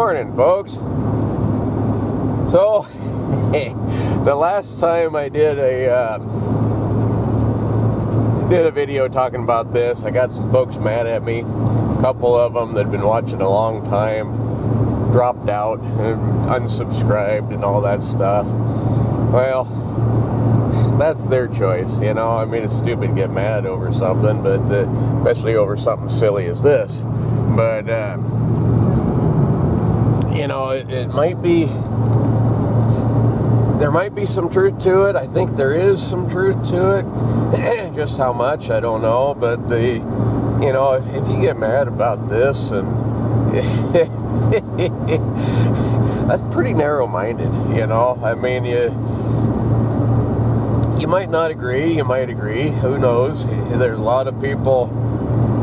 morning, folks. So, the last time I did a video talking about this, I got some folks mad at me. A couple of them that had been watching a long time dropped out and unsubscribed and all that stuff. Well, that's their choice, you know. I mean, it's stupid to get mad over something, but especially over something silly as this. But you know, it might be, there might be some truth to it. I think there is some truth to it. Just how much, I don't know. But you know, if you get mad about this, and that's pretty narrow-minded, you know. I mean, you might not agree, you might agree, who knows. There's a lot of people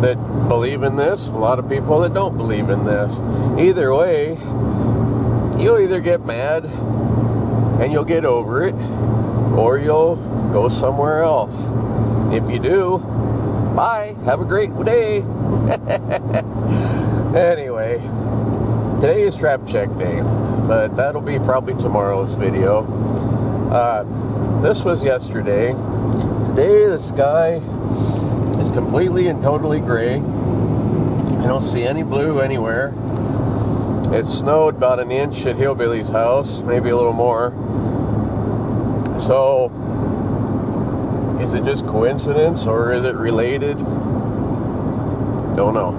that believe in this, a lot of people that don't believe in this. Either way, you'll either get mad and you'll get over it, or you'll go somewhere else. If you do, bye, have a great day. Anyway, today is trap check day, but that'll be probably tomorrow's video. This was yesterday. Today the sky is completely and totally gray. I don't see any blue anywhere. It snowed about an inch at Hillbilly's house, maybe a little more. So, is it just coincidence or is it related? Don't know.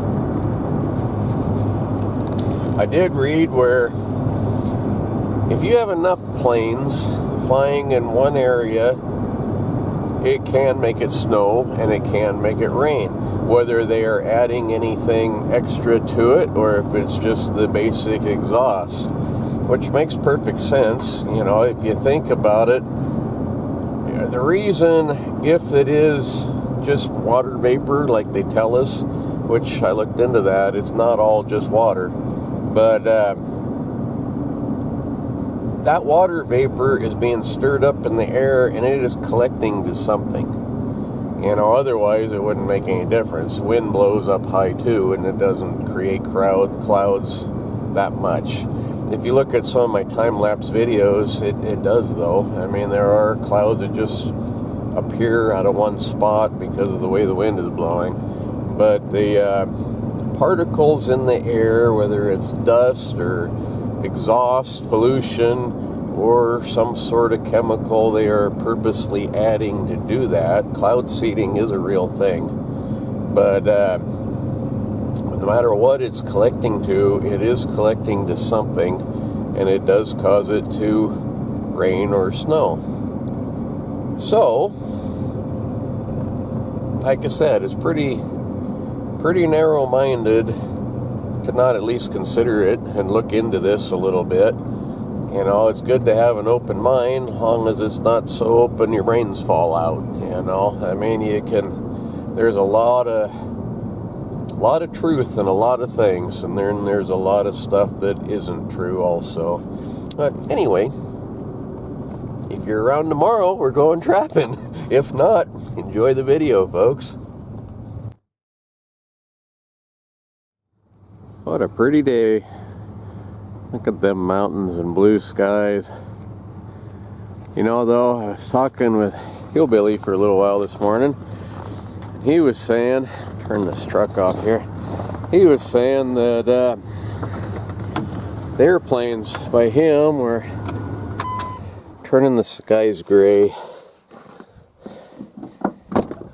I did read where if you have enough planes flying in one area, it can make it snow and it can make it rain. Whether they are adding anything extra to it or if it's just the basic exhaust, which makes perfect sense. You know, if you think about it, the reason, if it is just water vapor like they tell us, which I looked into that, it's not all just water, but that water vapor is being stirred up in the air and it is collecting to something. You know, otherwise it wouldn't make any difference. Wind blows up high too, and it doesn't create clouds that much. If you look at some of my time-lapse videos, it does though. I mean, there are clouds that just appear out of one spot because of the way the wind is blowing. But the particles in the air, whether it's dust or exhaust, pollution, or some sort of chemical they are purposely adding to do that. Cloud seeding is a real thing. But no matter what it's collecting to, it is collecting to something, and it does cause it to rain or snow. So, like I said, it's pretty narrow-minded to not at least consider it and look into this a little bit. You know, it's good to have an open mind, as long as it's not so open your brains fall out, you know. I mean, there's a lot of truth in a lot of things, and then there's a lot of stuff that isn't true also. But anyway, if you're around tomorrow, we're going trapping. If not, enjoy the video, folks. What a pretty day. Look at them mountains and blue skies. You know, though, I was talking with Hillbilly for a little while this morning. He was saying, turn this truck off here. He was saying that the airplanes by him were turning the skies gray.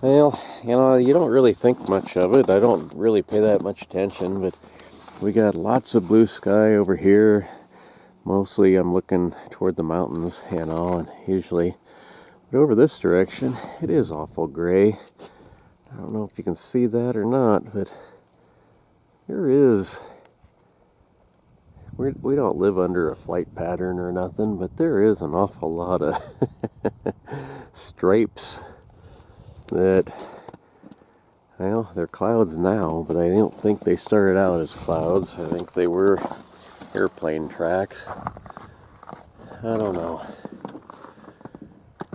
Well, you know, you don't really think much of it. I don't really pay that much attention, but we got lots of blue sky over here. Mostly I'm looking toward the mountains, you know, and usually. But over this direction, it is awful gray. I don't know if you can see that or not, but there is. We don't live under a flight pattern or nothing, but there is an awful lot of stripes that, well, they're clouds now, but I don't think they started out as clouds. I think they were airplane tracks. I don't know.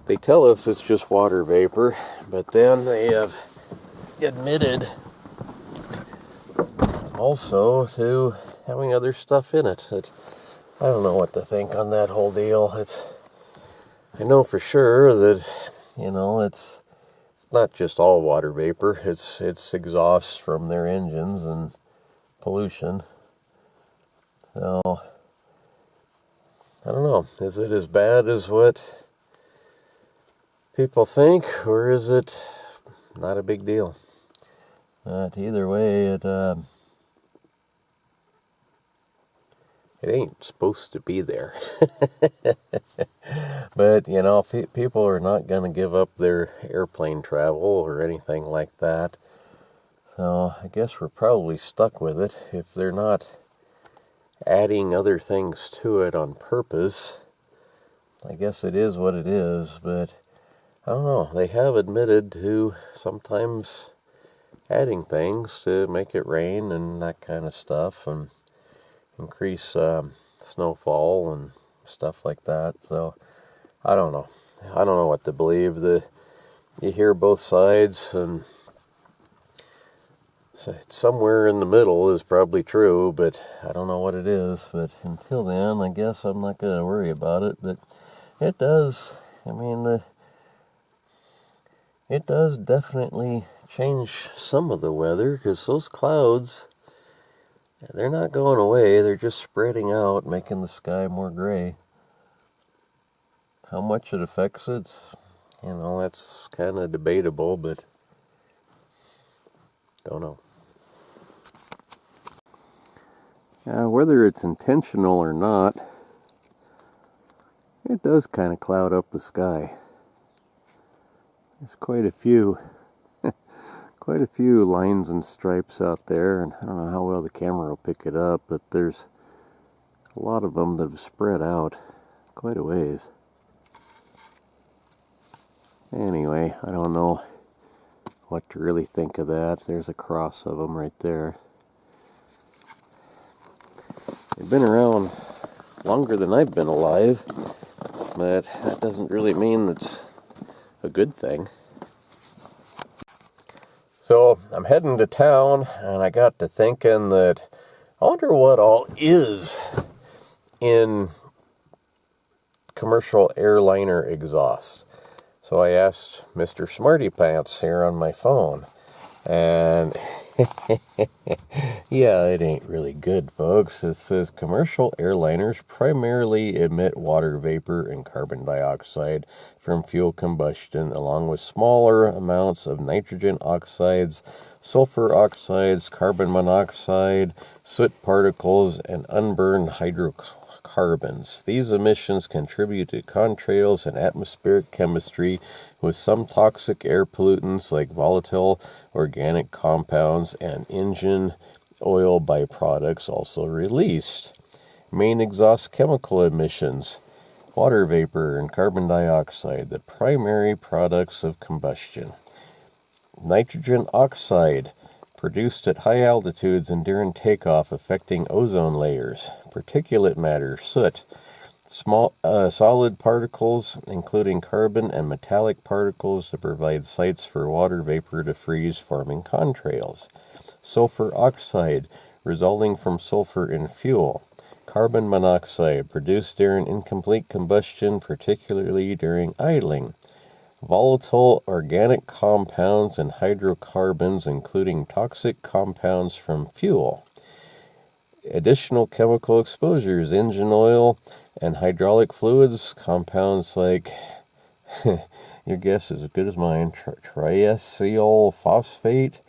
They tell us it's just water vapor, but then they have admitted also to having other stuff in it. I don't know what to think on that whole deal. I know for sure that, it's not just all water vapor. It's exhausts from their engines and pollution. So, I don't know. Is it as bad as what people think, or is it not a big deal? But either way, it ain't supposed to be there. But, people are not going to give up their airplane travel or anything like that. So I guess we're probably stuck with it. If they're not adding other things to it on purpose, I guess it is what it is. But I don't know. They have admitted to sometimes adding things to make it rain and that kind of stuff, and increase snowfall and stuff like that. So I don't know. I don't know what to believe. You hear both sides, and somewhere in the middle is probably true, but I don't know what it is. But until then, I guess I'm not going to worry about it. But it does. It does definitely change some of the weather, because those clouds, they're not going away. They're just spreading out, making the sky more gray. How much it affects it, that's kind of debatable, but don't know. Whether it's intentional or not, it does kind of cloud up the sky. There's quite a few lines and stripes out there, and I don't know how well the camera will pick it up, but there's a lot of them that have spread out quite a ways. Anyway, I don't know what to really think of that. There's a cross of them right there. They've been around longer than I've been alive, but that doesn't really mean it's a good thing. So I'm heading to town, and I got to thinking that I wonder what all is in commercial airliner exhaust. So I asked Mr. Smarty Pants here on my phone, and yeah, it ain't really good, folks. It says commercial airliners primarily emit water vapor and carbon dioxide from fuel combustion, along with smaller amounts of nitrogen oxides, sulfur oxides, carbon monoxide, soot particles, and unburned hydrocarbons. These emissions contribute to contrails and atmospheric chemistry, with some toxic air pollutants like volatile organic compounds and engine oil byproducts also released. Main exhaust chemical emissions: water vapor and carbon dioxide, the primary products of combustion. Nitrogen oxide, produced at high altitudes and during takeoff, affecting ozone layers. Particulate matter, soot. Small solid particles, including carbon and metallic particles, to provide sites for water vapor to freeze, forming contrails. Sulfur oxide, resulting from sulfur in fuel. Carbon monoxide, produced during incomplete combustion, particularly during idling. Volatile organic compounds and hydrocarbons, including toxic compounds from fuel. Additional chemical exposures: engine oil and hydraulic fluids, compounds like, your guess is as good as mine, triacetyl phosphate,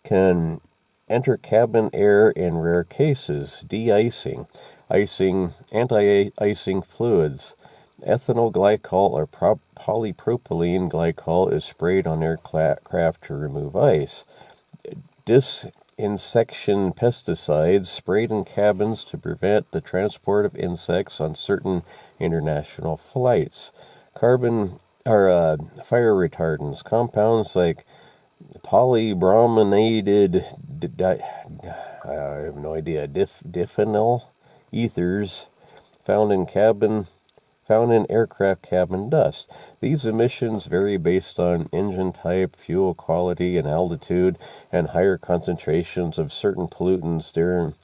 can enter cabin air in rare cases. De-icing, icing, anti-icing fluids. Ethyl glycol or polypropylene glycol is sprayed on aircraft to remove ice. Disinsection pesticides, sprayed in cabins to prevent the transport of insects on certain international flights. Fire retardants, compounds like polybrominated, I have no idea, diphenyl ethers, found in aircraft cabin dust. These emissions vary based on engine type, fuel quality, and altitude, and higher concentrations of certain pollutants during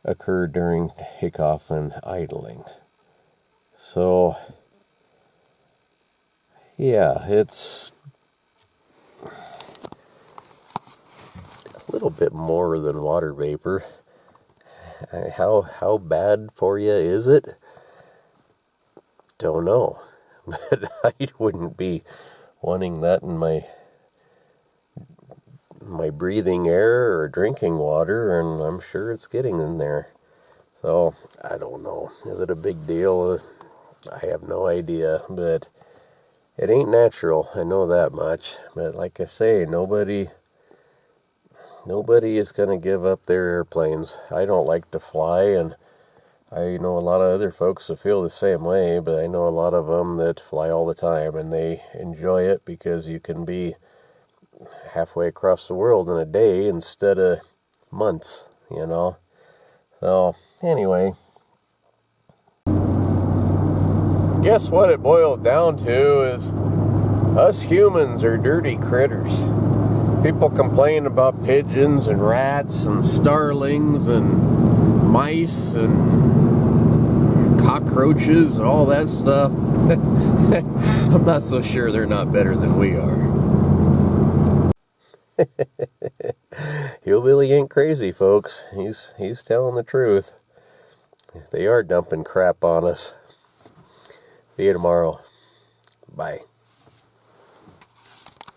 occur during takeoff and idling. So, yeah, it's a little bit more than water vapor. How bad for you is it? Don't know. But I wouldn't be wanting that in my breathing air or drinking water, and I'm sure it's getting in there. So, I don't know. Is it a big deal? I have no idea, but it ain't natural. I know that much. But like I say, nobody is going to give up their airplanes. I don't like to fly, and I know a lot of other folks that feel the same way, but I know a lot of them that fly all the time, and they enjoy it because you can be halfway across the world in a day instead of months, you know. So, anyway, guess what it boiled down to is us humans are dirty critters. People complain about pigeons and rats and starlings and mice and cockroaches and all that stuff. I'm not so sure they're not better than we are. Hillbilly ain't crazy, folks. He's telling the truth. They are dumping crap on us. See you tomorrow. Bye.